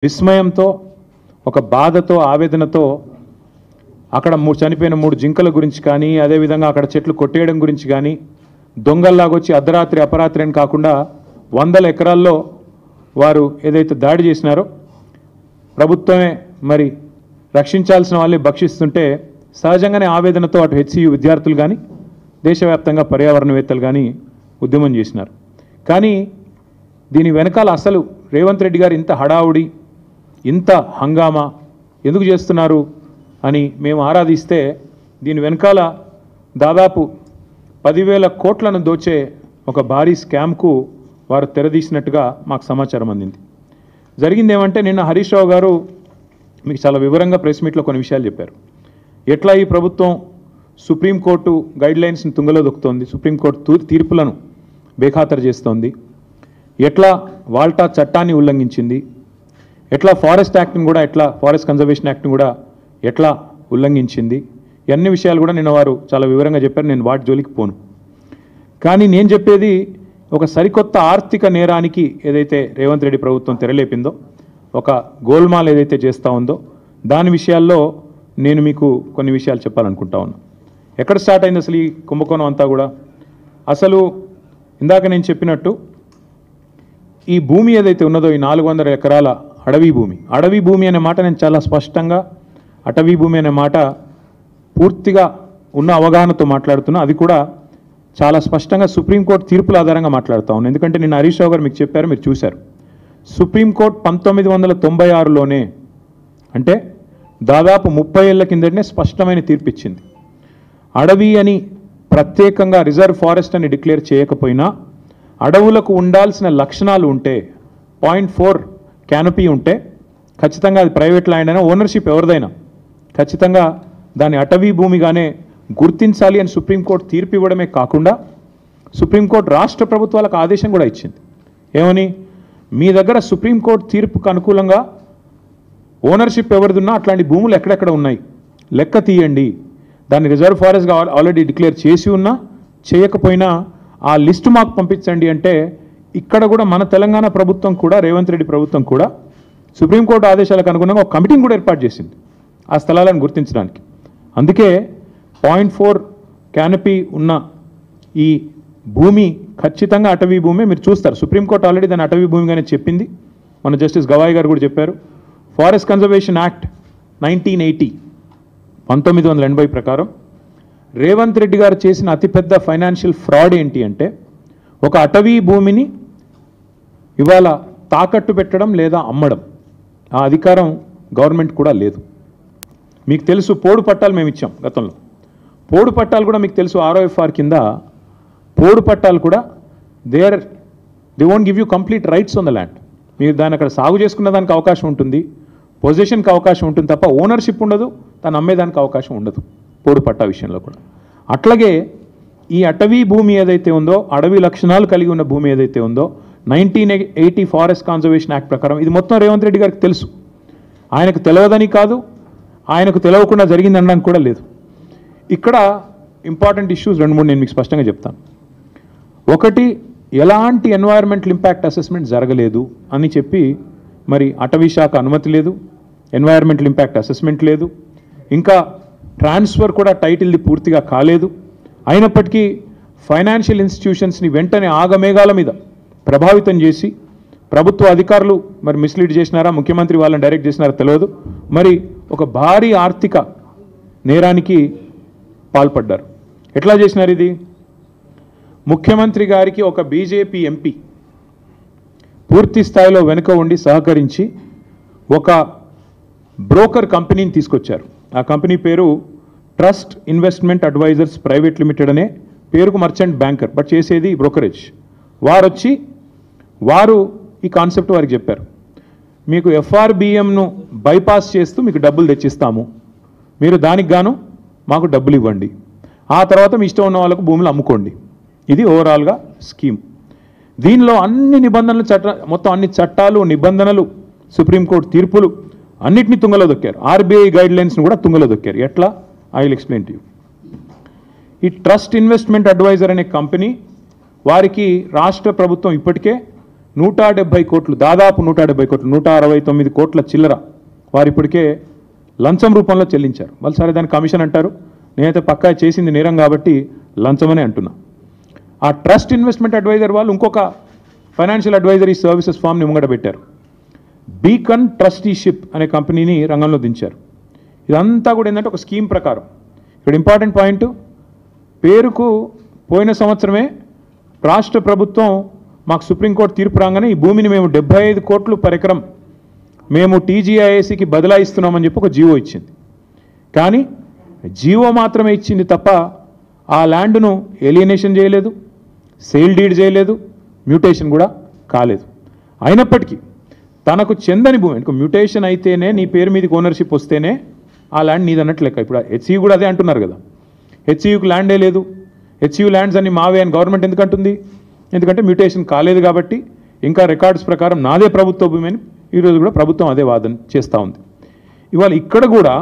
విస్మయంతో ఒక బాధతో ఆవేదనతో అక్కడ చనిపోయిన 3 జింకల గురించి కానీ అదేవిధంగా అక్కడ చెట్లు కొట్టేయడం గురించి కానీ దొంగల్లాగొచ్చి అర్ధరాత్రి అపరాత్రి అని కాకుండా వందల ఎకరాల్లో వారు ఏదైతే దాడి చేసినారో ప్రభుత్వమే మరి రక్షించాల్సిన వాళ్ళే భక్షిస్తుంటే సహజంగానే ఆవేదనతో అటు హెచ్సియు విద్యార్థులు కానీ దేశవ్యాప్తంగా పర్యావరణవేత్తలు కానీ ఉద్యమం చేసినారు. కానీ దీని వెనకాల అసలు రేవంత్ రెడ్డి గారు ఇంత హడావుడి ఇంత హంగామా ఎందుకు చేస్తున్నారు అని మేము ఆరాధిస్తే దీని వెనకాల దాదాపు 10,000 కోట్లను దోచే ఒక భారీ స్కామ్కు వారు తెరదీసినట్టుగా మాకు సమాచారం అందింది. జరిగింది ఏమంటే నిన్న హరీష్ రావు గారు మీకు చాలా వివరంగా ప్రెస్ మీట్లో కొన్ని విషయాలు చెప్పారు. ఎట్లా ఈ ప్రభుత్వం సుప్రీంకోర్టు గైడ్లైన్స్ని తుంగలో దొక్కుతోంది, సుప్రీంకోర్టు తీర్పులను బేఖాతరు చేస్తోంది, ఎట్లా వాల్టా చట్టాన్ని ఉల్లంఘించింది, ఎట్లా ఫారెస్ట్ యాక్ట్ని కూడా ఎట్లా ఫారెస్ట్ కన్జర్వేషన్ యాక్ట్ని కూడా ఎట్లా ఉల్లంఘించింది, అన్ని విషయాలు కూడా నిన్న వారు చాలా వివరంగా చెప్పారు. నేను వాటి జోలికి పోను. కానీ నేను చెప్పేది ఒక సరికొత్త ఆర్థిక నేరానికి ఏదైతే రేవంత్ రెడ్డి ప్రభుత్వం తెరలేపిందో, ఒక గోల్మాల్ ఏదైతే చేస్తూ ఉందో దాని విషయాల్లో నేను మీకు కొన్ని విషయాలు చెప్పాలనుకుంటా ఉన్నా. ఎక్కడ స్టార్ట్ అయింది అసలు ఈ కుంభకోణం అంతా కూడా? అసలు ఇందాక నేను చెప్పినట్టు ఈ భూమి ఏదైతే ఉన్నదో ఈ 400 ఎకరాల అడవి భూమి అనే మాట నేను చాలా స్పష్టంగా అటవీ భూమి అనే మాట పూర్తిగా ఉన్న అవగాహనతో మాట్లాడుతున్నా. అది కూడా చాలా స్పష్టంగా సుప్రీంకోర్టు తీర్పుల ఆధారంగా మాట్లాడుతూ ఉన్నాను. ఎందుకంటే నిన్న హరీష్ రావు గారు మీకు చెప్పారు, మీరు చూశారు. సుప్రీంకోర్టు 1996లోనే అంటే దాదాపు 30 ఏళ్ల కిందటనే స్పష్టమైన తీర్పు ఇచ్చింది. అడవి అని ప్రత్యేకంగా రిజర్వ్ ఫారెస్ట్ అని డిక్లేర్ చేయకపోయినా అడవులకు ఉండాల్సిన లక్షణాలు ఉంటే 0.4 క్యానపీ ఉంటే ఖచ్చితంగా అది ప్రైవేట్ ల్యాండ్ అయినా ఓనర్షిప్ ఎవరిదైనా ఖచ్చితంగా దాన్ని అటవీ భూమిగానే గుర్తించాలి అని సుప్రీంకోర్టు తీర్పు ఇవ్వడమే కాకుండా సుప్రీంకోర్టు రాష్ట్ర ప్రభుత్వాలకు ఆదేశం కూడా ఇచ్చింది. ఏమని? మీ దగ్గర సుప్రీంకోర్టు తీర్పుకు అనుకూలంగా ఓనర్షిప్ ఎవరిదున్నా అట్లాంటి భూములు ఎక్కడెక్కడ ఉన్నాయి లెక్క తీయండి, దాన్ని రిజర్వ్ ఫారెస్ట్గా ఆల్రెడీ డిక్లేర్ చేసి ఉన్నా చేయకపోయినా ఆ లిస్టు మాకు పంపించండి అంటే ఇక్కడ కూడా మన తెలంగాణ ప్రభుత్వం కూడా రేవంత్ రెడ్డి ప్రభుత్వం కూడా సుప్రీంకోర్టు ఆదేశాలకు అనుగుణంగా ఒక కమిటీని కూడా ఏర్పాటు చేసింది ఆ స్థలాలను గుర్తించడానికి. అందుకే 0.4 క్యానపీ ఉన్న ఈ భూమి ఖచ్చితంగా అటవీ భూమి. మీరు చూస్తారు సుప్రీంకోర్టు ఆల్రెడీ దాన్ని అటవీ భూమిగానే చెప్పింది. మన జస్టిస్ గవాయ్ గారు కూడా చెప్పారు. ఫారెస్ట్ కన్జర్వేషన్ యాక్ట్ 1980 ప్రకారం రేవంత్ రెడ్డి గారు చేసిన అతిపెద్ద ఫైనాన్షియల్ ఫ్రాడ్ ఏంటి అంటే ఒక అటవీ భూమిని ఇవాళ తాకట్టు పెట్టడం లేదా అమ్మడం ఆ అధికారం గవర్నమెంట్ కూడా లేదు. మీకు తెలుసు పోడు పట్టాలు మేము ఇచ్చాం గతంలో. పోడు పట్టాలు కూడా మీకు తెలుసు ROFR కింద పోడు పట్టాలు కూడా they won't give you complete rights on the land. మీరు దాన్ని అక్కడ సాగు చేసుకున్న దానికి అవకాశం ఉంటుంది, పొజిషన్కి అవకాశం ఉంటుంది తప్ప ఓనర్షిప్ ఉండదు, దాన్ని అమ్మేదానికి అవకాశం ఉండదు పోడు పట్టా విషయంలో కూడా. అట్లాగే ఈ అటవీ భూమి ఏదైతే ఉందో అడవి లక్షణాలు కలిగి ఉన్న భూమి ఏదైతే ఉందో 1980 ఫారెస్ట్ కన్జర్వేషన్ యాక్ట్ ప్రకారం ఇది మొత్తం రేవంత్ రెడ్డి గారికి తెలుసు. ఆయనకు తెలియదని కాదు, ఆయనకు తెలియకుండా జరిగింది అనడానికి కూడా లేదు. ఇక్కడ ఇంపార్టెంట్ ఇష్యూస్ 2-3 నేను మీకు స్పష్టంగా చెప్తాను. ఒకటి, ఎలాంటి ఎన్వైర్మెంటల్ ఇంపాక్ట్ అసెస్మెంట్ జరగలేదు అని చెప్పి మరి అటవీ శాఖ అనుమతి లేదు, ఎన్వైర్మెంటల్ ఇంపాక్ట్ అసెస్మెంట్ లేదు, ఇంకా ట్రాన్స్ఫర్ కూడా టైటిల్ది పూర్తిగా కాలేదు. అయినప్పటికీ ఫైనాన్షియల్ ఇన్స్టిట్యూషన్స్ని వెంటనే ఆగమేఘాల మీద ప్రభావితం చేసి ప్రభుత్వ అధికారులు మరి మిస్లీడ్ చేసినారా, ముఖ్యమంత్రి వాళ్ళని డైరెక్ట్ చేసినారా తెలియదు, మరి ఒక భారీ ఆర్థిక నేరానికి పాల్పడ్డారు. ఎట్లా చేసినారు ఇది? ముఖ్యమంత్రి గారికి ఒక బీజేపీ ఎంపీ పూర్తి స్థాయిలో వెనుక ఉండి సహకరించి ఒక బ్రోకర్ కంపెనీని తీసుకొచ్చారు. ఆ కంపెనీ పేరు trust investment advisors private limited అనే పేరుకు మర్చెంట్ బ్యాంకర్, బట్ చేసేది బ్రోకరేజ్. వారు ఈ కాన్సెప్ట్ వారికి చెప్పారు, మీకు FRBMను బైపాస్ చేస్తూ మీకు డబ్బులు తెచ్చిస్తాము, మీరు దానికి గాను మాకు డబ్బులు ఇవ్వండి, ఆ తర్వాత మీ ఇష్టం ఉన్న వాళ్ళకు భూములు అమ్ముకోండి. ఇది ఓవరాల్గా స్కీమ్. దీనిలో అన్ని నిబంధనలు మొత్తం అన్ని చట్టాలు నిబంధనలు సుప్రీంకోర్టు తీర్పులు అన్నిటినీ తుంగలో దొక్కారు. RBI గైడ్లైన్స్ని కూడా తుంగలో దొక్కారు. ఎట్లా? I will explain to you. ఈ ట్రస్ట్ ఇన్వెస్ట్మెంట్ అడ్వైజర్ అనే కంపెనీ వారికి రాష్ట్ర ప్రభుత్వం ఇప్పటికే 170 కోట్లు, దాదాపు 170 కోట్లు, 169 కోట్ల చిల్లర వారు ఇప్పటికే లంచం రూపంలో చెల్లించారు. వాళ్ళు సరే దాని కమిషన్ అంటారు, నేనైతే పక్కా చేసింది నేరం కాబట్టి లంచమనే అంటున్నా. ఆ ట్రస్ట్ ఇన్వెస్ట్మెంట్ అడ్వైజర్ వాళ్ళు ఇంకొక ఫైనాన్షియల్ అడ్వైజరీ సర్వీసెస్ ఫామ్ని ముంగట పెట్టారు. బీకన్ ట్రస్టీషిప్ అనే కంపెనీని రంగంలో దించారు. ఇదంతా కూడా ఏంటంటే ఒక స్కీమ్ ప్రకారం. ఇక్కడ ఇంపార్టెంట్ పాయింట్, పేరుకు పోయిన సంవత్సరమే రాష్ట్ర ప్రభుత్వం మాకు సుప్రీంకోర్టు తీర్పు రాగానే ఈ భూమిని మేము 75 కోట్లు పర్ ఎకరం మేము టీజీఐఏసీకి బదలాయిస్తున్నామని చెప్పి ఒక జీవో ఇచ్చింది. కానీ జీవో మాత్రమే ఇచ్చింది తప్ప ఆ ల్యాండ్ను ఎలియనేషన్ చేయలేదు, సేల్ డీడ్ చేయలేదు, మ్యూటేషన్ కూడా కాలేదు. అయినప్పటికీ తనకు చెందని భూమి, ఇంకో మ్యూటేషన్ అయితేనే నీ పేరు మీదకి ఓనర్షిప్ వస్తేనే ఆ ల్యాండ్ నీది అన్నట్లు లెక్క. ఇప్పుడు హెచ్సియు కూడా అదే అంటున్నారు కదా, హెచ్సియుకి ల్యాండే లేదు, హెచ్సియు ల్యాండ్స్ అన్ని మావే అని గవర్నమెంట్ ఎందుకు అంటుంది? ఎందుకంటే మ్యూటేషన్ కాలేదు కాబట్టి ఇంకా రికార్డ్స్ ప్రకారం నాదే ప్రభుత్వ భూమి అని ఈరోజు కూడా ప్రభుత్వం అదే వాదన చేస్తూ ఉంది. ఇవాళ ఇక్కడ కూడా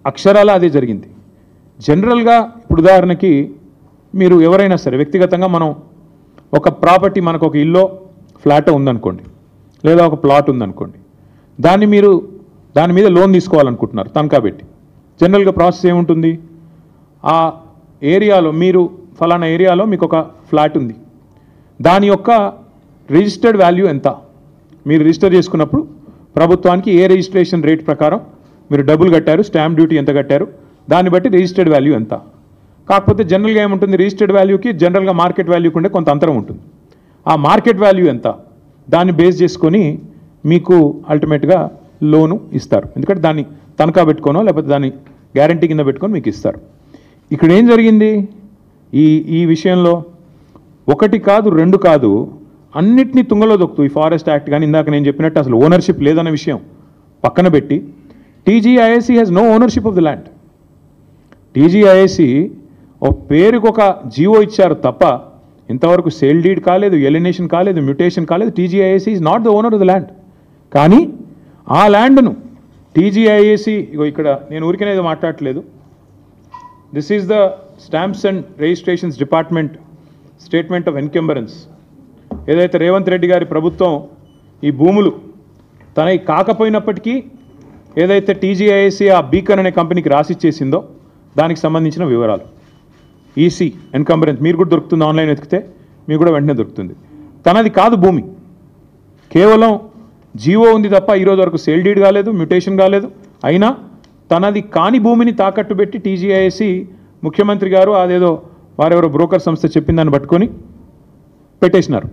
అక్షరాల అదే జరిగింది. జనరల్గా ఇప్పుడు ఉదాహరణకి మీరు ఎవరైనా సరే వ్యక్తిగతంగా మనం ఒక ప్రాపర్టీ, మనకు ఒక ఇల్లో ఫ్లాట్ ఉందనుకోండి, లేదా ఒక ప్లాట్ ఉందనుకోండి, దాని మీద లోన్ తీసుకోవాలనుకుంటున్నారు తనఖా పెట్టి. జనరల్గా ప్రాసెస్ ఏముంటుంది? ఆ ఏరియాలో మీరు ఫలానా ఏరియాలో మీకు ఒక ఫ్లాట్ ఉంది, దాని యొక్క రిజిస్టర్డ్ వాల్యూ ఎంత, మీరు రిజిస్టర్ చేసుకున్నప్పుడు ప్రభుత్వానికి ఏ రిజిస్ట్రేషన్ రేట్ ప్రకారం మీరు డబ్బులు కట్టారు, స్టాంప్ డ్యూటీ ఎంత కట్టారు, దాన్ని బట్టి రిజిస్టర్డ్ వాల్యూ ఎంత. కాకపోతే జనరల్గా ఏముంటుంది, రిజిస్టర్డ్ వాల్యూకి జనరల్గా మార్కెట్ వాల్యూకి ఉండే కొంత అంతరం ఉంటుంది. ఆ మార్కెట్ వాల్యూ ఎంత దాన్ని బేస్ చేసుకొని మీకు అల్టిమేట్గా లోను ఇస్తారు. ఎందుకంటే దాన్ని తనఖా పెట్టుకోనో లేకపోతే దాన్ని గ్యారంటీ కింద పెట్టుకొని మీకు ఇస్తారు. ఇక్కడ ఏం జరిగింది ఈ విషయంలో? ఒకటి కాదు, రెండు కాదు, అన్నిటినీ తుంగలో దొక్కుతూ ఈ ఫారెస్ట్ యాక్ట్ కానీ ఇందాక నేను చెప్పినట్టు అసలు ఓనర్షిప్ లేదన్న విషయం పక్కన పెట్టి TGIAC has no ownership of the land. TGIAC ఒక పేరుకు ఒక జీవో ఇచ్చారు తప్ప ఇంతవరకు సేల్ డీడ్ కాలేదు, ఎలినేషన్ కాలేదు, మ్యూటేషన్ కాలేదు. TGIAC is not the owner of the land. కానీ ఆ ల్యాండ్ను టీజీఐఏసీ, ఇక్కడ నేను ఊరికనేది మాట్లాడట్లేదు, this is the stamps and registrations department statement of encumbrance. ఏదైతే రేవంత్ రెడ్డి గారి ప్రభుత్వం ఈ భూములు తనవి కాకపోయినప్పటికీ ఏదైతే టీజీఐఏసీ ఆ బీకన్ అనే కంపెనీకి రాసిచ్చేసిందో దానికి సంబంధించిన వివరాలు, ఈసీ ఎన్కంబరెన్స్ మీరు కూడా దొరుకుతుంది, ఆన్లైన్ వెతికితే మీకు కూడా వెంటనే దొరుకుతుంది. తనది కాదు భూమి, కేవలం జీవో ఉంది తప్ప ఈరోజు వరకు సేల్ డీడ్ కాలేదు, మ్యూటేషన్ కాలేదు. అయినా తనది కాని భూమిని తాకట్టు పెట్టి టీజీఐఏసీ ముఖ్యమంత్రి గారు అదేదో వారెవరో బ్రోకర్ సంస్థ చెప్పిందని పట్టుకొని పెట్టేసినారు.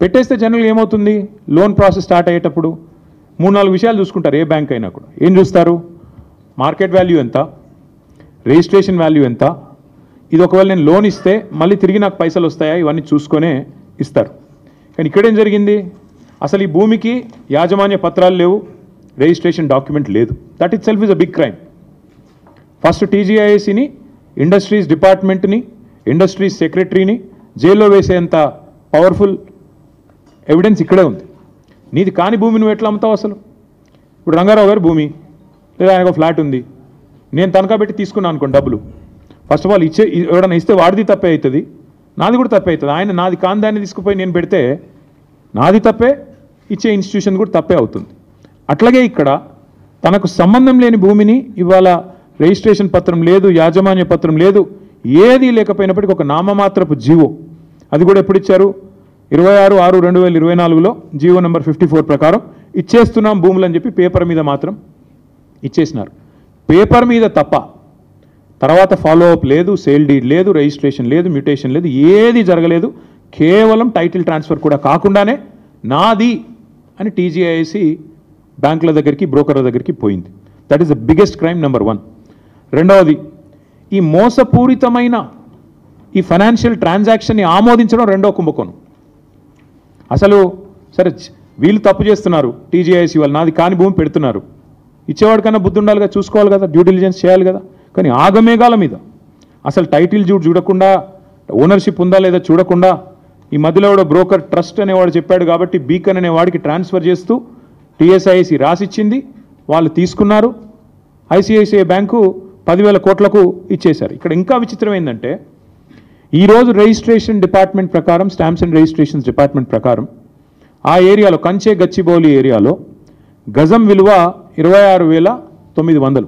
పెట్టేస్తే జనరల్గా ఏమవుతుంది, లోన్ ప్రాసెస్ స్టార్ట్ అయ్యేటప్పుడు 3-4 విషయాలు చూసుకుంటారు. ఏ బ్యాంక్ అయినా కూడా ఏం చూస్తారు? మార్కెట్ వాల్యూ ఎంత, రిజిస్ట్రేషన్ వాల్యూ ఎంత, ఇది ఒకవేళ నేను లోన్ ఇస్తే మళ్ళీ తిరిగి నాకు పైసలు వస్తాయా, ఇవన్నీ చూసుకొనే ఇస్తారు. కానీ ఇక్కడేం జరిగింది, అసలు ఈ భూమికి యాజమాన్య పత్రాలు లేవు, రిజిస్ట్రేషన్ డాక్యుమెంట్ లేదు. That itself is a big crime. First టీజీఐఏసీని, ఇండస్ట్రీస్ డిపార్ట్మెంట్ని, ఇండస్ట్రీస్ సెక్రటరీని జైల్లో వేసేంత పవర్ఫుల్ ఎవిడెన్స్ ఇక్కడే ఉంది. నీది కాని భూమి నువ్వు ఎట్లా అమ్ముతావు అసలు? ఇప్పుడు రంగారావు గారి భూమి లేదా ఆయనకు ఫ్లాట్ ఉంది, నేను తనఖా పెట్టి తీసుకున్నాను అనుకోండి డబ్బులు. ఫస్ట్ ఆఫ్ ఆల్ ఎవడన్నా ఇస్తే వాడిది తప్పే అవుతుంది, నాది కూడా తప్పే అవుతుంది. ఆయన నాది కాని దాన్ని తీసుకుపోయి నేను పెడితే నాది తప్పే, ఇచ్చే ఇన్స్టిట్యూషన్ కూడా తప్పే అవుతుంది. అట్లాగే ఇక్కడ తనకు సంబంధం లేని భూమిని ఇవాళ రిజిస్ట్రేషన్ పత్రం లేదు, యాజమాన్య పత్రం లేదు, ఏది లేకపోయినప్పటికీ ఒక నామమాత్రపు జీవో, అది కూడా ఎప్పుడు ఇచ్చారు? 26/6/2024లో జీవో నెంబర్ 54 ప్రకారం ఇచ్చేస్తున్నాం భూములు అని చెప్పి పేపర్ మీద మాత్రం ఇచ్చేసినారు. పేపర్ మీద తప్ప తర్వాత ఫాలో అప్ లేదు, సేల్ డీడ్ లేదు, రిజిస్ట్రేషన్ లేదు, మ్యూటేషన్ లేదు, ఏది జరగలేదు. కేవలం టైటిల్ ట్రాన్స్ఫర్ కూడా కాకుండానే నాది అని టీజీఐఏసీ బ్యాంకుల దగ్గరికి, బ్రోకర్ల దగ్గరికి పోయింది. That is the biggest crime number 1. రెండవది, ఈ మోసపూరితమైన ఈ ఫైనాన్షియల్ ట్రాన్సాక్షన్ని ఆమోదించడం రెండో కుంభకోణం. అసలు సరే వీళ్ళు తప్పు చేస్తున్నారు, టీజీఐఏసీ వాళ్ళు నాది కాని భూమి పెడుతున్నారు, ఇచ్చేవాడికన్నా బుద్ధి ఉండాలిగా, చూసుకోవాలి కదా, డ్యూ డిలిజెన్స్ చేయాలి కదా. కానీ ఆగమేఘాల మీద అసలు టైటిల్ చూడకుండా, ఓనర్షిప్ ఉందా లేదా చూడకుండా, ఈ మధ్యలో కూడా బ్రోకర్ ట్రస్ట్ అనేవాడు చెప్పాడు కాబట్టి బీకన్ అనే వాడికి ట్రాన్స్ఫర్ చేస్తూ టీఎస్ఐసి రాసిచ్చింది, వాళ్ళు తీసుకున్నారు. ఐసిఐసిఐ బ్యాంకు 10,000 కోట్లకు ఇచ్చేశారు. ఇక్కడ ఇంకా విచిత్రం ఏంటంటే ఈరోజు రిజిస్ట్రేషన్ డిపార్ట్మెంట్ ప్రకారం, స్టాంప్స్ అండ్ రిజిస్ట్రేషన్స్ డిపార్ట్మెంట్ ప్రకారం ఆ ఏరియాలో కంచే గచ్చిబౌలి ఏరియాలో గజం విలువ 26,900.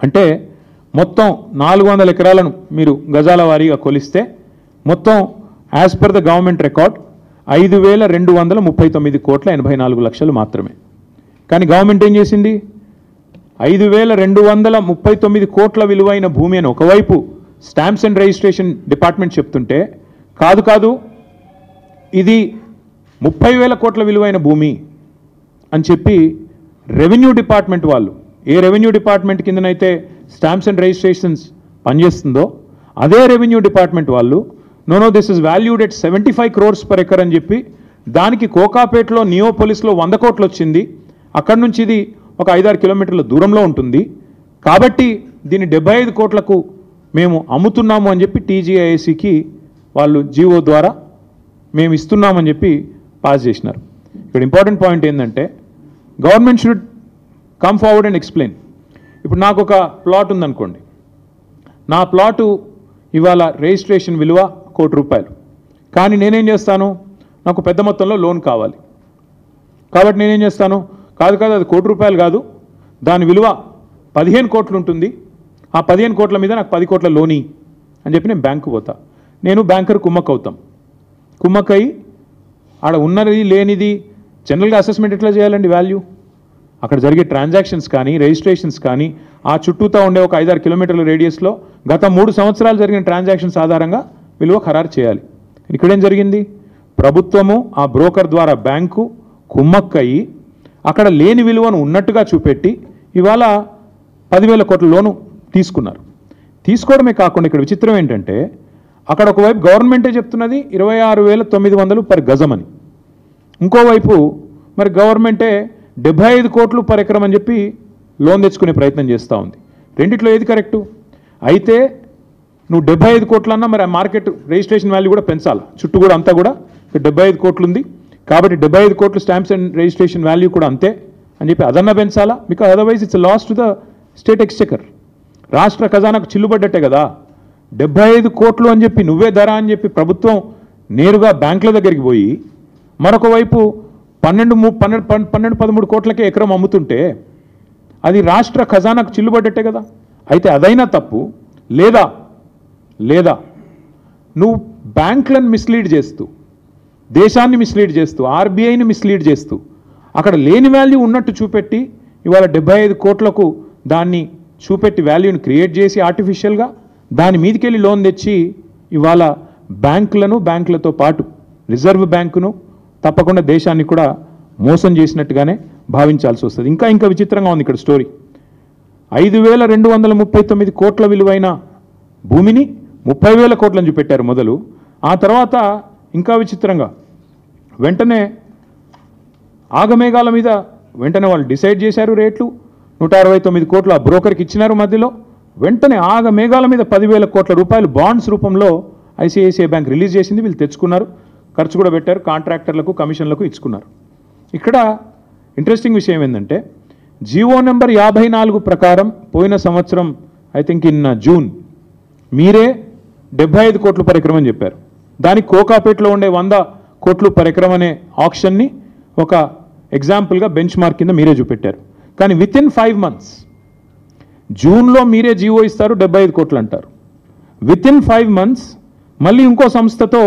అంటే మొత్తం 400 ఎకరాలను మీరు గజాల వారీగా కొలిస్తే మొత్తం as per the government record 5,239,84,84 మాత్రమే. కానీ గవర్నమెంట్ ఏం చేసింది? 5,239 కోట్ల విలువైన భూమి అని ఒకవైపు స్టాంప్స్ అండ్ రిజిస్ట్రేషన్ డిపార్ట్మెంట్ చెప్తుంటే, కాదు ఇది 30,000 కోట్ల విలువైన భూమి అని చెప్పి రెవెన్యూ డిపార్ట్మెంట్ వాళ్ళు, ఏ రెవెన్యూ డిపార్ట్మెంట్ కిందనైతే స్టాంప్స్ అండ్ రిజిస్ట్రేషన్స్ పనిచేస్తుందో అదే రెవెన్యూ డిపార్ట్మెంట్ వాళ్ళు know this is valued at 75 crores per acre అని చెప్పి, దానికి కోకాపేటలో నియోపోలిస్లో 100 కోట్లు వచ్చింది, అక్కడి నుంచి ఇది ఒక 5-6 కిలోమీటర్ల దూరంలో ఉంటుంది, కాబట్టి దీన్ని 75 కోట్లకు మేము అమ్ముతున్నాము అని చెప్పి టీజీఐఏసీకి వాళ్ళు జీవో ద్వారా మేము ఇస్తున్నామని చెప్పి పాస్ చేసినారు. ఇక్కడ ఇంపార్టెంట్ పాయింట్ ఏంటంటే government should come forward and explain. ఇప్పుడు నాకు ఒక ప్లాట్ ఉందనుకోండి, నా ప్లాటు ఇవాళ రిజిస్ట్రేషన్ విలువ 1 కోటి రూపాయలు, కానీ నేనేం చేస్తాను, నాకు పెద్ద మొత్తంలో లోన్ కావాలి, కాబట్టి నేనేం చేస్తాను, కాదు అది 1 కోటి రూపాయలు కాదు, దాని విలువ 15 కోట్లు ఉంటుంది, ఆ 15 కోట్ల మీద నాకు 10 కోట్ల లోని అని చెప్పి నేను బ్యాంకు పోతా. నేను బ్యాంకర్ కుమ్మక్ అవుతాం. కుమ్మక్కై ఆడ ఉన్నది లేనిది జనరల్గా అసెస్మెంట్ ఎట్లా చేయాలండి? వాల్యూ అక్కడ జరిగే ట్రాన్సాక్షన్స్ కానీ రిజిస్ట్రేషన్స్ కానీ ఆ చుట్టూతా ఉండే ఒక 5-6 కిలోమీటర్ల రేడియస్లో గత 3 సంవత్సరాలు జరిగిన ట్రాన్సాక్షన్స్ ఆధారంగా విలువ ఖరారు చేయాలి. ఇక్కడేం జరిగింది? ప్రభుత్వము ఆ బ్రోకర్ ద్వారా బ్యాంకు కుమ్మక్కయి అక్కడ లేని విలువను ఉన్నట్టుగా చూపెట్టి ఇవాళ 10,000 కోట్ల లోను తీసుకున్నారు. తీసుకోవడమే కాకుండా ఇక్కడ విచిత్రం ఏంటంటే అక్కడ ఒకవైపు గవర్నమెంటే చెప్తున్నది 26,900 per గజం అని, ఇంకోవైపు మరి గవర్నమెంటే 75 కోట్లు per ఎకరం అని చెప్పి లోన్ తెచ్చుకునే ప్రయత్నం చేస్తూ ఉంది. రెండిట్లో ఏది కరెక్టు? అయితే నువ్వు 75 కోట్లన్నా మరి ఆ మార్కెట్ రిజిస్ట్రేషన్ వాల్యూ కూడా పెంచాలి, చుట్టూ కూడా అంతా కూడా 75 కోట్లు ఉంది కాబట్టి 75 కోట్లు స్టాంప్స్ అండ్ రిజిస్ట్రేషన్ వాల్యూ కూడా అంతే అని చెప్పి అదన్నా పెంచాలా, because otherwise it's loss to the state exchequer. రాష్ట్ర ఖజానాకు చిల్లుబడ్డట్టే కదా. 75 కోట్లు అని చెప్పి నువ్వే ధర అని చెప్పి ప్రభుత్వం నేరుగా బ్యాంకుల దగ్గరికి పోయి మరొక వైపు 12-13 కోట్లకే ఎకరం అమ్ముతుంటే అది రాష్ట్ర ఖజానాకు చిల్లుబడ్డట్టే కదా. అయితే అదైనా తప్పు, లేదా నువ్వు బ్యాంకులను మిస్లీడ్ చేస్తూ, దేశాన్ని మిస్లీడ్ చేస్తూ, ఆర్బీఐని మిస్లీడ్ చేస్తూ అక్కడ లేని వాల్యూ ఉన్నట్టు చూపెట్టి ఇవాళ 75 కోట్లకు దాన్ని చూపెట్టి వాల్యూని క్రియేట్ చేసి ఆర్టిఫిషియల్గా దాని మీదకెళ్ళి లోన్ తెచ్చి ఇవాళ బ్యాంకులతో పాటు రిజర్వ్ బ్యాంకును తప్పకుండా దేశాన్ని కూడా మోసం చేసినట్టుగానే భావించాల్సి వస్తుంది. ఇంకా విచిత్రంగా ఉంది ఇక్కడ స్టోరీ. 5,239 కోట్ల విలువైన భూమిని 30,000 కోట్లని చూపెట్టారు మొదలు. ఆ తర్వాత ఇంకా విచిత్రంగా వెంటనే ఆగమేఘాల మీద వెంటనే వాళ్ళు డిసైడ్ చేశారు రేట్లు. 169 కోట్లు ఆ బ్రోకర్కి ఇచ్చినారు మధ్యలో. వెంటనే ఆగమేఘాల మీద 10,000 కోట్ల రూపాయలు బాండ్స్ రూపంలో ఐసిఐసిఐ బ్యాంక్ రిలీజ్ చేసింది. వీళ్ళు తెచ్చుకున్నారు, ఖర్చు కూడా పెట్టారు, కాంట్రాక్టర్లకు కమిషన్లకు ఇచ్చుకున్నారు. ఇక్కడ ఇంట్రెస్టింగ్ విషయం ఏంటంటే జీవో నెంబర్ 54 ప్రకారం పోయిన సంవత్సరం ఐ థింక్ ఇన్ జూన్ మీరే 75 కోట్లు per ఎకరం అని చెప్పారు. దానికి కోకాపేటలో ఉండే 100 కోట్లు per ఎకరం అనే ఆప్షన్ని ఒక ఎగ్జాంపుల్గా బెంచ్ మార్క్ కింద మీరే చూపెట్టారు. కానీ వితిన్ 5 months జూన్లో మీరే జీవో ఇస్తారు, 75 కోట్లు అంటారు. వితిన్ 5 months మళ్ళీ ఇంకో సంస్థతో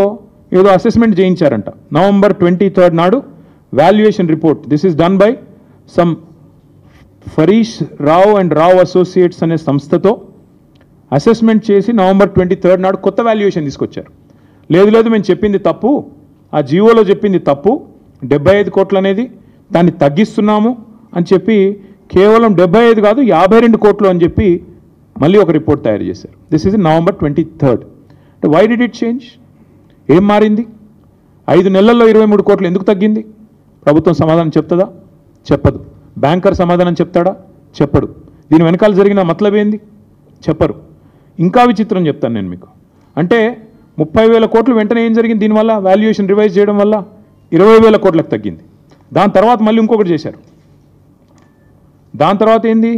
ఏదో అసెస్మెంట్ చేయించారంట. November 23rd నాడు valuation report, this is done by some ఫరీష్ Rao and Rao associates అనే సంస్థతో అసెస్మెంట్ చేసి November 23rd నాడు కొత్త వాల్యుయేషన్ తీసుకొచ్చారు. లేదు మేము చెప్పింది తప్పు, ఆ జీవోలో చెప్పింది తప్పు, 75 కోట్లు అనేది దాన్ని తగ్గిస్తున్నాము అని చెప్పి కేవలం 75 కాదు 52 కోట్లు అని చెప్పి మళ్ళీ ఒక రిపోర్ట్ తయారు చేశారు. This is November 23rd. Why did it change? ఏం మారింది? 5 నెలల్లో 23 కోట్లు ఎందుకు తగ్గింది? ప్రభుత్వం సమాధానం చెప్తుందా? చెప్పదు. బ్యాంకర్ సమాధానం చెప్తాడా? చెప్పడు. దీని వెనకాల జరిగిన మతలబ్ ఏంది? చెప్పరు. ఇంకా విచిత్రం చెప్తాను నేను మీకు. అంటే 30,000 కోట్లు వెంటనే ఏం జరిగింది? దీనివల్ల వాల్యుయేషన్ రివైజ్ చేయడం వల్ల 20,000 కోట్లకు తగ్గింది. దాని తర్వాత మళ్ళీ ఇంకొకటి చేశారు. దాని తర్వాత ఏంది?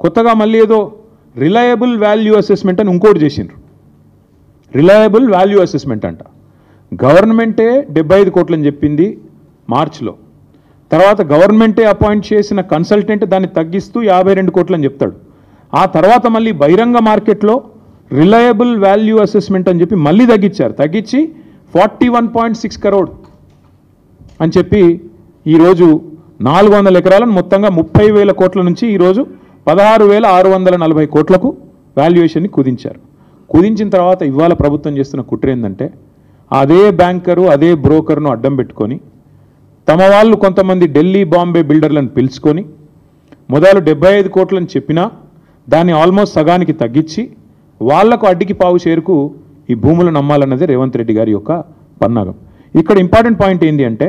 కొత్తగా మళ్ళీ ఏదో రిలయబుల్ వాల్యూ అసెస్మెంట్ అని ఇంకోటి చేసిండ్రు. రిలయబుల్ వాల్యూ అసెస్మెంట్ అంట. గవర్నమెంటే 75 కోట్లని చెప్పింది, మార్చిలో. తర్వాత గవర్నమెంటే అపాయింట్ చేసిన కన్సల్టెంట్ దాన్ని తగ్గిస్తూ 52 కోట్లు అని చెప్తాడు. ఆ తర్వాత మళ్ళీ బహిరంగ మార్కెట్లో రిలయబుల్ వాల్యూ అసెస్మెంట్ అని చెప్పి మళ్ళీ తగ్గించి 41.6 crore అని చెప్పి ఈరోజు 400 ఎకరాలను మొత్తంగా 30,000 కోట్ల నుంచి ఈరోజు 16,640 కోట్లకు వాల్యుయేషన్ని కుదించారు. కుదించిన తర్వాత ఇవాళ ప్రభుత్వం చేస్తున్న కుట్ర ఏంటంటే అదే బ్యాంకరు అదే బ్రోకర్ను అడ్డం పెట్టుకొని తమ వాళ్ళు కొంతమంది ఢిల్లీ బాంబే బిల్డర్లను పిలుచుకొని మొదలు 75 కోట్లని చెప్పినా దాన్ని ఆల్మోస్ట్ సగానికి తగ్గించి వాళ్లకు అడ్డికి పావు షేరుకు ఈ భూములను అమ్మాలన్నది రేవంత్ రెడ్డి గారి యొక్క పన్నాగం. ఇక్కడ ఇంపార్టెంట్ పాయింట్ ఏంటి అంటే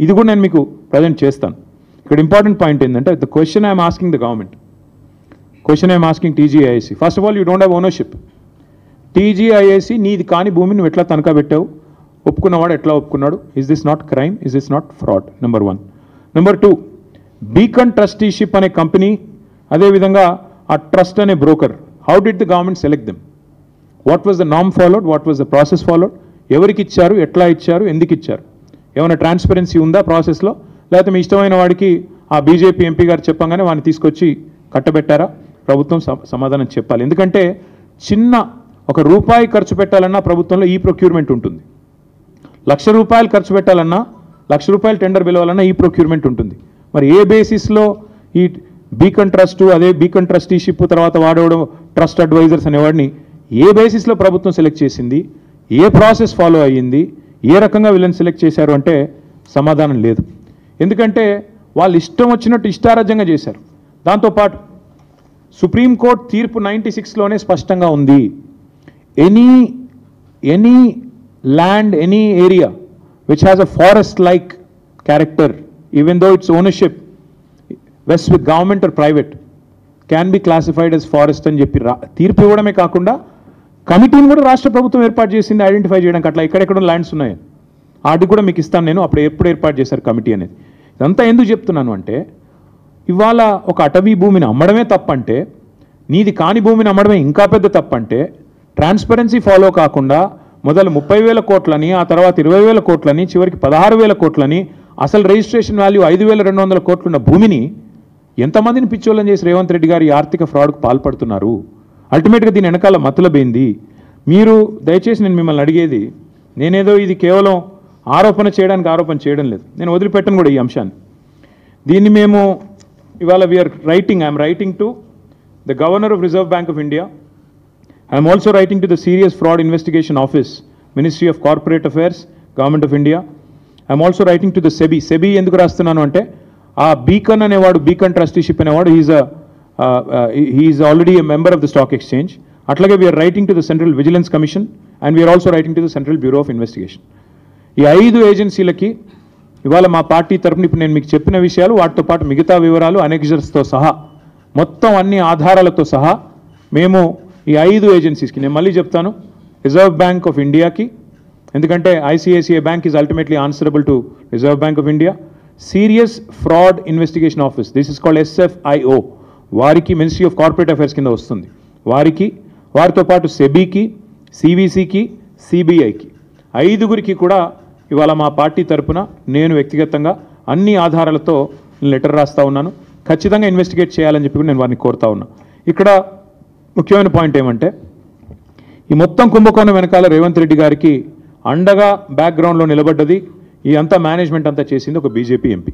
ఇది కూడా నేను మీకు ప్రజెంట్ చేస్తాను. ఇక్కడ ఇంపార్టెంట్ పాయింట్ ఏంటంటే the question I'm asking the government, question I'm asking టీజీఐఏసీ. First of all you don't have ownership. టీజీఐఏసీ నీది కాని భూమిని నువ్వు ఎట్లా తనఖా పెట్టావు, ఒప్పుకున్నవాడు ఎట్లా ఒప్పుకున్నాడు? Is this not crime? Is this not fraud? Number 1. Number 2, beacon trusteeship అనే కంపెనీ, అదేవిధంగా ఆ ట్రస్ట్ అనే broker, how did the government select them? What was the నామ్ followed? What was the process followed? ఎవరికి ఇచ్చారు, ఎట్లా ఇచ్చారు, ఎందుకు ఇచ్చారు? ఏమైనా ట్రాన్స్పరెన్సీ ఉందా ప్రాసెస్లో? లేకపోతే మీ ఇష్టమైన వాడికి ఆ బీజేపీ ఎంపీ గారు చెప్పంగానే వాడిని తీసుకొచ్చి కట్టబెట్టారా? ప్రభుత్వం సమాధానం చెప్పాలి. ఎందుకంటే చిన్న ఒక రూపాయి ఖర్చు పెట్టాలన్నా ప్రభుత్వంలో ఈ ప్రొక్యూర్మెంట్ ఉంటుంది. 1,00,000 రూపాయలు ఖర్చు పెట్టాలన్నా, 1,00,000 రూపాయలు టెండర్ పిలవాలన్నా ఈ ప్రొక్యూర్మెంట్ ఉంటుంది. మరి ఏ బేసిస్లో ఈ బీకన్ ట్రస్ట్, అదే బీకన్ ట్రస్టీషిప్, తర్వాత వాడవడం ట్రస్ట్ అడ్వైజర్స్ అనేవాడిని ఏ బేసిస్లో ప్రభుత్వం సెలెక్ట్ చేసింది? ఏ ప్రాసెస్ ఫాలో అయ్యింది? ఏ రకంగా వీళ్ళని సెలెక్ట్ చేశారు అంటే సమాధానం లేదు. ఎందుకంటే వాళ్ళు ఇష్టం వచ్చినట్టు ఇష్టారాజ్యంగా చేశారు. దాంతోపాటు సుప్రీంకోర్టు తీర్పు 96లోనే స్పష్టంగా ఉంది, any land, any area which has a forest like character, even though it's ownership west with government or private, can be classified as forest అని చెప్పి తీర్పు ఇవ్వడమే కాకుండా కమిటీని కూడా రాష్ట్ర ప్రభుత్వం ఏర్పాటు చేసింది ఐడెంటిఫై చేయడానికి. అట్లా ఎక్కడెక్కడ ల్యాండ్స్ ఉన్నాయి అది కూడా మీకు ఇస్తాను నేను, అప్పుడు ఎప్పుడు ఏర్పాటు చేశారు కమిటీ అనేది. ఇదంతా ఎందుకు చెప్తున్నాను అంటే ఇవాళ ఒక అటవీ భూమిని అమ్మడమే తప్పంటే, నీది కాని భూమిని అమ్మడమే ఇంకా పెద్ద తప్పంటే, ట్రాన్స్పరెన్సీ ఫాలో కాకుండా మొదలు 30,000 కోట్లని, ఆ తర్వాత 20,000 కోట్లని, చివరికి 16,000 కోట్లని, అసలు రిజిస్ట్రేషన్ వాల్యూ 5,200 కోట్లున్న భూమిని ఎంతమందిని పిచ్చోళ్ళని చేసి రేవంత్ రెడ్డి గారి ఆర్థిక ఫ్రాడ్కు పాల్పడుతున్నారు? అల్టిమేట్గా దీని వెనకాల మతలబేంది? మీరు దయచేసి నేను మిమ్మల్ని అడిగేది, నేనేదో ఇది కేవలం ఆరోపణ చేయడం లేదు, నేను వదిలిపెట్టను కూడా ఈ అంశాన్ని. దీన్ని మేము ఇవాళ I'm writing to the governor of Reserve Bank of India, I'm also writing to the Serious fraud Investigation Office, Ministry of Corporate Affairs, Government of India. I'm also writing to the SEBI ఎందుకు రాస్తున్నాను అంటే ఆ Beacon అనేవాడు, Beacon trusteeship అనేవాడు, he is already a member of the stock exchange. అట్లాగే we are writing to the Central Vigilance Commission and we are also writing to the Central Bureau of investigation. ఈ 5 ఏజెన్సీలకి ఇవాళ మా పార్టీ తరఫున ఇప్పుడు నేను మీకు చెప్పిన విషయాలు, వాటితో పాటు మిగతా వివరాలు అనెక్జర్స్తో సహా, మొత్తం అన్ని ఆధారాలతో సహా మేము ఈ 5 ఏజెన్సీస్కి, నేను మళ్ళీ చెప్తాను, రిజర్వ్ బ్యాంక్ ఆఫ్ ఇండియాకి, ఎందుకంటే ICICI bank is ultimately answerable to reserve Bank of India, serious fraud Investigation office, this is called SFIO, వారికి మినిస్ట్రీ ఆఫ్ కార్పొరేట్ అఫైర్స్ కింద వస్తుంది, వారికి, వారితో పాటు సెబీకి, సివిసికి, సిబిఐకి, 5గురికి కూడా ఇవాళ మా పార్టీ తరఫున నేను వ్యక్తిగతంగా అన్ని ఆధారాలతో లెటర్ రాస్తా ఉన్నాను. ఖచ్చితంగా ఇన్వెస్టిగేట్ చేయాలని చెప్పి నేను వారిని కోరుతా ఉన్నా. ఇక్కడ ముఖ్యమైన పాయింట్ ఏమంటే ఈ మొత్తం కుంభకోణం వెనకాల రేవంత్ రెడ్డి గారికి అండగా బ్యాక్గ్రౌండ్లో నిలబడ్డది, ఈ అంతా మేనేజ్మెంట్ అంతా చేసింది ఒక బీజేపీ ఎంపీ.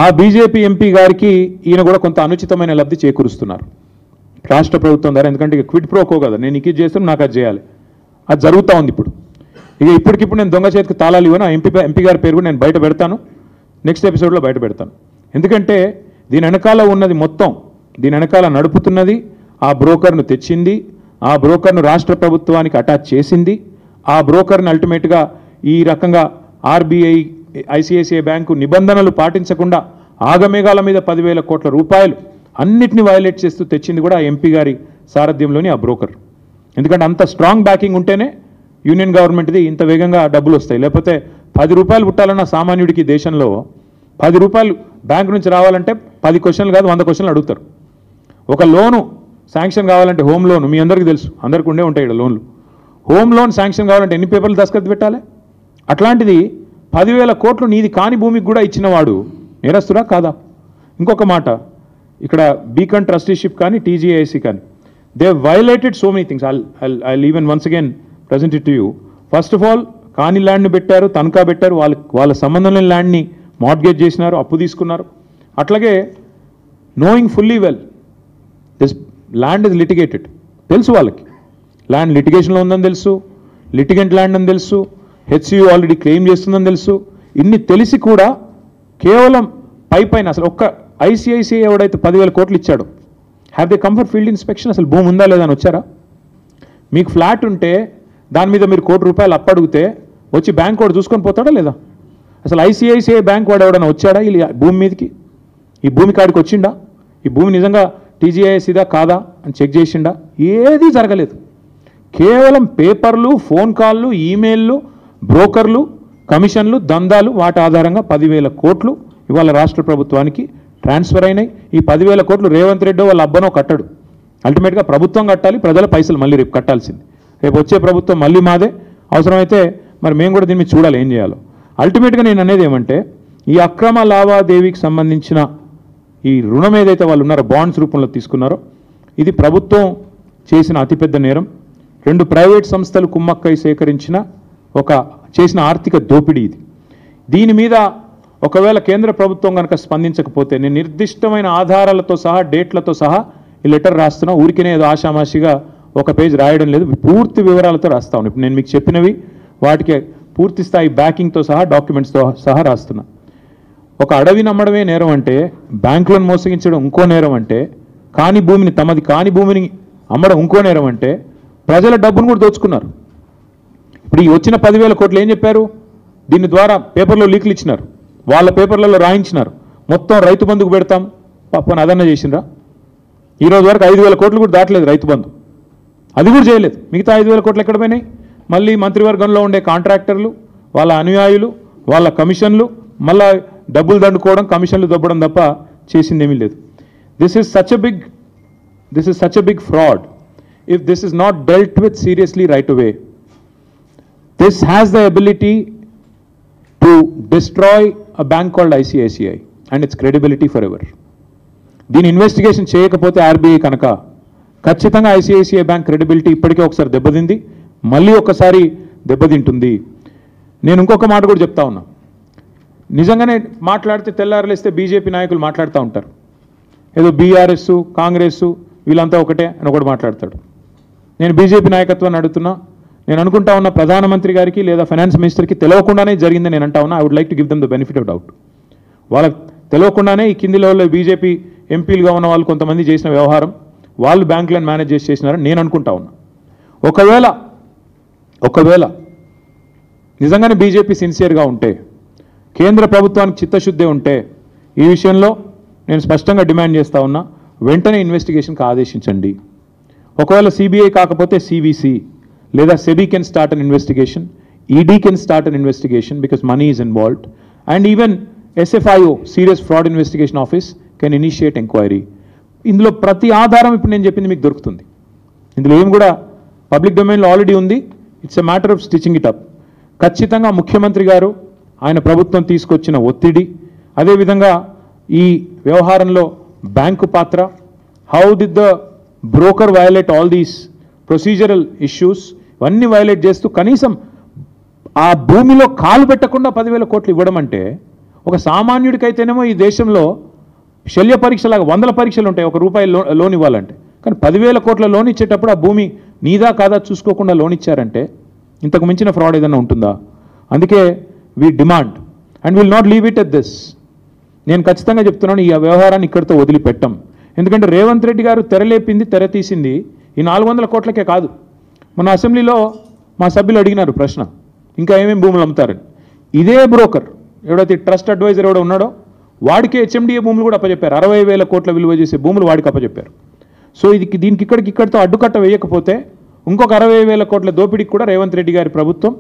ఆ బీజేపీ ఎంపీ గారికి ఈయన కూడా కొంత అనుచితమైన లబ్ధి చేకూరుస్తున్నారు రాష్ట్ర ప్రభుత్వం ద్వారా. ఎందుకంటే ఇక క్విడ్ ప్రోకో కదా, నేను ఇది చేస్తాను, నాకు అది చేయాలి, అది జరుగుతూ ఉంది ఇప్పుడు. ఇప్పటికిప్పుడు నేను దొంగ చేతికి తాళాలు ఇవ్వను, ఆ ఎంపీ గారి పేరు కూడా నేను బయట పెడతాను, నెక్స్ట్ ఎపిసోడ్లో బయట పెడతాను. ఎందుకంటే దీని వెనకాల ఉన్నది మొత్తం, దీని వెనకాల నడుపుతున్నది ఆ బ్రోకర్ను తెచ్చింది, ఆ బ్రోకర్ను రాష్ట్ర ప్రభుత్వానికి అటాచ్ చేసింది, ఆ బ్రోకర్ని అల్టిమేట్గా ఈ రకంగా ఆర్బీఐ, ఐసిఐసిఐ బ్యాంకు నిబంధనలు పాటించకుండా ఆగమేఘాల మీద 10,000 కోట్ల రూపాయలు అన్నిటిని వయలేట్ చేస్తూ తెచ్చింది కూడా ఆ ఎంపీ గారి సారథ్యంలోని ఆ బ్రోకర్. ఎందుకంటే అంత స్ట్రాంగ్ బ్యాకింగ్ ఉంటేనే యూనియన్ గవర్నమెంట్ది ఇంత వేగంగా డబ్బులు వస్తాయి. లేకపోతే 10 రూపాయలు పుట్టాలన్న సామాన్యుడికి దేశంలో 10 రూపాయలు బ్యాంకు నుంచి రావాలంటే 10 క్వశ్చన్లు కాదు 100 క్వశ్చన్లు అడుగుతారు. ఒక లోను శాంక్షన్ కావాలంటే, హోమ్ లోను మీ అందరికీ తెలుసు, అందరికీ ఉండే ఉంటాయి ఇక్కడ లోన్లు, హోమ్ లోన్ శాంక్షన్ కావాలంటే ఎన్ని పేపర్లు దస్ఖత్ పెట్టాలి? అట్లాంటిది 10,000 కోట్లు నీది కాని భూమికి కూడా ఇచ్చినవాడు నేరస్తురా కాదా? ఇంకొక మాట, ఇక్కడ బీకాన్ ట్రస్టీషిప్ కానీ టీజీఐసి కానీ they violated so many things. I even once again present it to you. First of all కాని ల్యాండ్ని పెట్టారు, తనఖా పెట్టారు, వాళ్ళ సంబంధం లేని ల్యాండ్ని మార్ట్గేజ్ చేసినారు, అప్పు తీసుకున్నారు. అట్లాగే knowing fully well this land is litigated, తెలుసు వాళ్ళకి ల్యాండ్ లిటిగేషన్లో ఉందని తెలుసు, లిటిగెంట్ ల్యాండ్ అని తెలుసు, హెచ్సియు ఆల్రెడీ క్లెయిమ్ చేస్తుందని తెలుసు. ఇన్ని తెలిసి కూడా కేవలం పైన అసలు ఒక్క ఐసిఐసిఐ ఎవడైతే 10,000 కోట్లు ఇచ్చాడో have they come for field inspection? అసలు భూమి ఉందా లేదా అని వచ్చారా? మీకు ఫ్లాట్ ఉంటే దాని మీద మీరు ₹1,00,00,000 అప్పడిగితే వచ్చి బ్యాంక్ వాడు చూసుకొని పోతాడా లేదా? అసలు ఐసిఐసిఐ బ్యాంక్ వాడు ఎవడైనా వచ్చాడా ఈ భూమి మీదకి? ఈ భూమి కాడికి వచ్చిండా? ఈ భూమి నిజంగా టీజీఐసిదా కాదా అని చెక్ చేసిండా? ఏదీ జరగలేదు. కేవలం పేపర్లు, ఫోన్ కాళ్ళు, ఈమెయిల్లు, బ్రోకర్లు, కమిషన్లు, దందాలు, వాటి ఆధారంగా 10,000 కోట్లు ఇవాళ రాష్ట్ర ప్రభుత్వానికి ట్రాన్స్ఫర్ అయినాయి. ఈ 10,000 కోట్లు రేవంత్ రెడ్డి వాళ్ళ అబ్బనో కట్టడు, అల్టిమేట్గా ప్రభుత్వం కట్టాలి, ప్రజల పైసలు మళ్ళీ రేపు కట్టాల్సింది. రేపు వచ్చే ప్రభుత్వం మళ్ళీ మాదే, అవసరమైతే మరి మేము కూడా దీన్ని చూడాలి ఏం చేయాలో. అల్టిమేట్గా నేను అనేది ఏమంటే ఈ అక్రమ లావాదేవీకి సంబంధించిన ఈ రుణం ఏదైతే వాళ్ళు ఉన్నారో బాండ్స్ రూపంలో తీసుకున్నారో ఇది ప్రభుత్వం చేసిన అతిపెద్ద నేరం. 2 ప్రైవేట్ సంస్థలు కుమ్మక్కై సేకరించిన చేసిన ఆర్థిక దోపిడీ ఇది. దీని మీద ఒకవేళ కేంద్ర ప్రభుత్వం కనుక స్పందించకపోతే నేను నిర్దిష్టమైన ఆధారాలతో సహా డేట్లతో సహా ఈ లెటర్ రాస్తున్నా. ఊరికినే ఏదో ఆషామాషిగా ఒక పేజ్ రాయడం లేదు, పూర్తి వివరాలతో రాస్తా ఉన్నాను. ఇప్పుడు నేను మీకు చెప్పినవి వాటికి పూర్తి స్థాయి బ్యాకింగ్తో సహా డాక్యుమెంట్స్తో సహా రాస్తున్నా. ఒక అడవి నమ్మడమే నేరం అంటే, బ్యాంకులను మోసగించడం ఇంకో నేరం అంటే, కాని భూమిని తమది కాని భూమిని అమ్మడం ఇంకో నేరం అంటే, ప్రజల డబ్బును కూడా దోచుకున్నారు. ఇప్పుడు ఈ వచ్చిన 10,000 కోట్లు ఏం చెప్పారు? దీని ద్వారా పేపర్లో లీకులు ఇచ్చినారు, వాళ్ళ పేపర్లలో రాయించినారు, మొత్తం రైతు బంధుకు పెడతాం పాపని అదన్న చేసిండ్రా? ఈరోజు వరకు 5,000 కోట్లు కూడా దాటలేదు రైతు బంధు, అది కూడా చేయలేదు. మిగతా 5,000 కోట్లు ఎక్కడ పోయినాయి? మళ్ళీ మంత్రివర్గంలో ఉండే కాంట్రాక్టర్లు, వాళ్ళ అనుయాయులు, వాళ్ళ కమిషన్లు, మళ్ళా డబ్బులు దండుకోవడం, కమిషన్లు దొబ్బడం తప్ప చేసిందేమీ లేదు. This is such a big fraud. If this is not dealt with seriously right away, this has the ability to destroy a bank called ICICI and its credibility forever. దీని ఇన్వెస్టిగేషన్ చేయకపోతే ఆర్బీఐ కనుక ఖచ్చితంగా ICICI bank credibility ఇప్పటికే ఒకసారి దెబ్బతింది, మళ్ళీ ఒకసారి దెబ్బతింటుంది. నేను ఇంకొక మాట కూడా చెప్తా ఉన్నా. నిజంగానే మాట్లాడితే తెల్లారలేస్తే బీజేపీ నాయకులు మాట్లాడుతూ ఉంటారు, ఏదో బీఆర్ఎస్ కాంగ్రెస్ వీళ్ళంతా ఒకటే అని ఒకటి మాట్లాడతాడు. నేను బీజేపీ నాయకత్వాన్ని అడుగుతున్నా, నేను అనుకుంటా ఉన్న ప్రధానమంత్రి గారికి లేదా ఫైనాన్స్ మినిస్టర్కి తెలియకుండానే జరిగిందని నేను అంటా ఉన్నా. I would like to give them the benefit of doubt. వాళ్ళకి తెలియకుండానే ఈ కింది లెవెల్లో బీజేపీ ఎంపీలుగా ఉన్న వాళ్ళు కొంతమంది చేసిన వ్యవహారం, వాళ్ళు బ్యాంకులను మేనేజ్ చేసినారని నేను అనుకుంటా ఉన్నా. ఒకవేళ నిజంగానే బీజేపీ సిన్సియర్గా ఉంటే, కేంద్ర ప్రభుత్వానికి చిత్తశుద్ధి ఉంటే, ఈ విషయంలో నేను స్పష్టంగా డిమాండ్ చేస్తా ఉన్నా, వెంటనే ఇన్వెస్టిగేషన్కి ఆదేశించండి. ఒకవేళ సిబిఐ కాకపోతే సివిసి లేదా SEBI can start an investigation, ED can start an investigation because money is involved, and even SFIO serious fraud Investigation office can initiate enquiry. ఇందులో ప్రతి ఆధారం ఇప్పుడు నేను చెప్పింది మీకు దొరుకుతుంది. ఇందులో ఏం కూడా పబ్లిక్ డొమైన్లో ఆల్రెడీ ఉంది. It's a matter of stitching it up. ఖచ్చితంగా ముఖ్యమంత్రి గారు, ఆయన ప్రభుత్వం తీసుకొచ్చిన ఒత్తిడి, అదేవిధంగా ఈ వ్యవహారంలో బ్యాంకు పాత్ర, how did the broker violate all these procedural issues, ఇవన్నీ వయలేట్ చేస్తూ కనీసం ఆ భూమిలో కాలు పెట్టకుండా 10,000 కోట్లు ఇవ్వడం అంటే, ఒక సామాన్యుడికైతేనేమో ఈ దేశంలో శల్య పరీక్షలాగా 100 పరీక్షలు ఉంటాయి ఒక రూపాయి లోన్ ఇవ్వాలంటే. కానీ 10,000 కోట్ల లోన్ ఇచ్చేటప్పుడు ఆ భూమి నీదా కాదా చూసుకోకుండా లోన్ ఇచ్చారంటే ఇంతకు మించిన ఫ్రాడ్ ఏదైనా ఉంటుందా? అందుకే we demand and will not leave it at this. నేను ఖచ్చితంగా చెప్తున్నాను, ఈ వ్యవహారాన్ని ఇక్కడితో వదిలిపెట్టాం. ఎందుకంటే రేవంత్ రెడ్డి గారు తెరలేపింది, తెర తీసింది ఈ 400 కోట్లకే కాదు. మన అసెంబ్లీలో మా సభ్యులు అడిగినారు ప్రశ్న, ఇంకా ఏమేమి భూములు అమ్ముతారని. ఇదే బ్రోకర్ ఎవడైతే ట్రస్ట్ అడ్వైజర్ ఎవడో ఉన్నాడో వాడికి హెచ్ఎండిఏ భూములు కూడా అప్పచెప్పారు. 60,000 కోట్ల విలువ చేసే భూములు వాడికి అప్పచెప్పారు. సో దీనికి ఇక్కడితో అడ్డుకట్ట వేయకపోతే ఇంకొక 60,000 కోట్ల దోపిడీకి కూడా రేవంత్ రెడ్డి గారి ప్రభుత్వం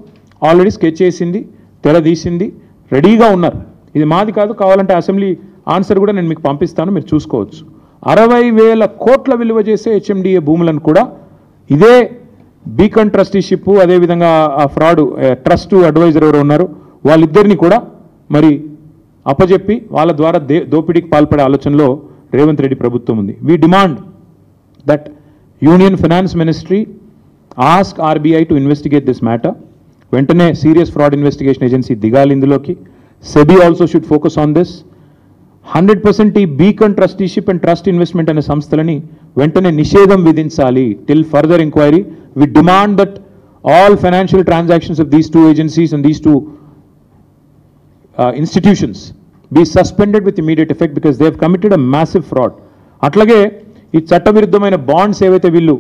ఆల్రెడీ స్కెచ్ చేసింది, తెర తీసింది, రెడీగా ఉన్నారు. ఇది మాది కాదు, కావాలంటే అసెంబ్లీ ఆన్సర్ కూడా నేను మీకు పంపిస్తాను, మీరు చూసుకోవచ్చు. 60,000 కోట్ల విలువ చేసే హెచ్ఎండిఏ భూములను కూడా ఇదే బీకాన్ ట్రస్టీషిప్, అదేవిధంగా ఆ ఫ్రాడ్ ట్రస్ట్ అడ్వైజర్ ఎవరు ఉన్నారు వాళ్ళిద్దరిని కూడా మరి అప్పజెప్పి వాళ్ళ ద్వారా దోపిడీకి పాల్పడే ఆలోచనలో రేవంత్ రెడ్డి ప్రభుత్వం ఉంది. We demand that union finance ministry ask RBI to investigate this matter. వెంటనే సీరియస్ ఫ్రాడ్ ఇన్వెస్టిగేషన్ ఏజెన్సీ దిగాలి ఇందులోకి. SEBI also should focus on this. 100% ఈ beacon trusteeship and trust investment అనే సంస్థలని వెంటనే నిషేధం విధించాలి till further enquiry. We demand that all financial transactions of these two agencies and these two institutions be suspended with immediate effect because they have committed a massive fraud. అట్లాగే ఈ చట్టవిరుద్ధమైన bonds ఏవైతే వీళ్ళు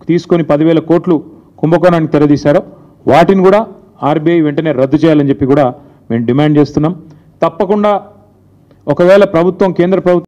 తీసుకొని 10,000 కోట్లు కుంభకోణానికి తెరదీశారో వాటిని కూడా ఆర్బీఐ వెంటనే రద్దు చేయాలని చెప్పి కూడా మేము డిమాండ్ చేస్తున్నాం. తప్పకుండా ఒకవేళ కేంద్ర ప్రభుత్వం